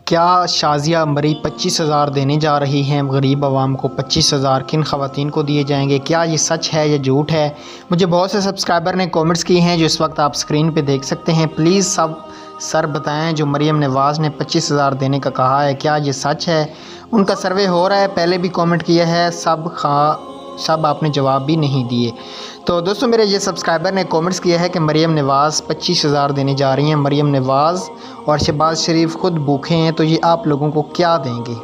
क्या शाज़िया मरी 25,000 देने जा रही हैं गरीब आवाम को? 25,000 किन ख़वातीन को दिए जाएंगे? क्या ये सच है या झूठ है? मुझे बहुत से सब्सक्राइबर ने कमेंट्स किए हैं जो इस वक्त आप स्क्रीन पे देख सकते हैं। प्लीज़ सब सर बताएं, जो मरियम नवाज़ ने 25,000 देने का कहा है क्या ये सच है? उनका सर्वे हो रहा है, पहले भी कमेंट किया है, सब आपने जवाब भी नहीं दिए। तो दोस्तों, मेरे ये सब्सक्राइबर ने कमेंट्स किया है कि मरियम नवाज़ 25,000 देने जा रही हैं। मरियम नवाज़ और शहबाज शरीफ खुद भूखे हैं, तो ये आप लोगों को क्या देंगे?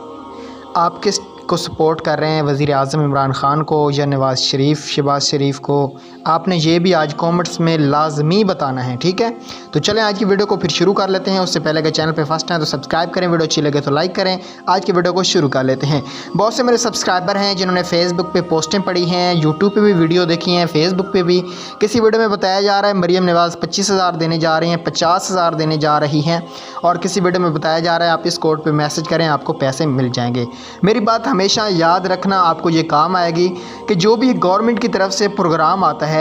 आप किस को सपोर्ट कर रहे हैं, वज़ीर आज़म इमरान ख़ान को या नवाज़ शरीफ, शहबाज शरीफ को? आपने ये भी आज कमेंट्स में लाजमी बताना है, ठीक है? तो चलें आज की वीडियो को फिर शुरू कर लेते हैं। उससे पहले अगर चैनल पे फर्स्ट हैं तो सब्सक्राइब करें, वीडियो अच्छी लगे तो लाइक करें। आज की वीडियो को शुरू कर लेते हैं। बहुत से मेरे सब्सक्राइबर हैं जिन्होंने फेसबुक पे पोस्टें पढ़ी हैं, यूट्यूब पे भी वीडियो देखी हैं, फेसबुक पे भी किसी वीडियो में बताया जा रहा है मरियम नवाज़ 25,000 देने जा रही हैं, 50,000 देने जा रही हैं, और किसी वीडियो में बताया जा रहा है आप इस कोड पर मैसेज करें आपको पैसे मिल जाएंगे। मेरी बात हमेशा याद रखना, आपको ये काम आएगी कि जो भी गवर्नमेंट की तरफ से प्रोग्राम आता है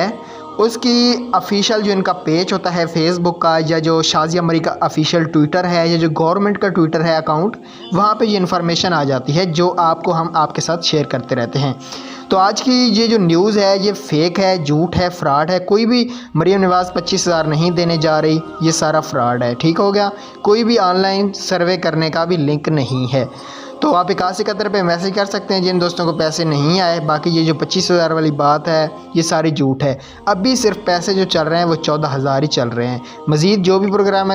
उसकी ऑफिशियल जो इनका पेज होता है फेसबुक का, या जो शाज़िया मरी का ऑफिशियल ट्विटर है, या जो गवर्नमेंट का ट्विटर है अकाउंट, वहाँ पे ये इन्फॉर्मेशन आ जाती है जो आपको हम आपके साथ शेयर करते रहते हैं। तो आज की ये जो न्यूज़ है ये फेक है, झूठ है, फ्रॉड है। कोई भी मरियम नवाज़ 25,000 नहीं देने जा रही, ये सारा फ्रॉड है, ठीक हो गया? कोई भी ऑनलाइन सर्वे करने का भी लिंक नहीं है। तो आप 8171 पे मैसेज कर सकते हैं जिन दोस्तों को पैसे नहीं आए। बाकी ये जो 25,000 वाली बात है ये सारी झूठ है। अभी सिर्फ पैसे जो चल रहे हैं वो 14,000 ही चल रहे हैं। मज़ीद जो भी प्रोग्राम है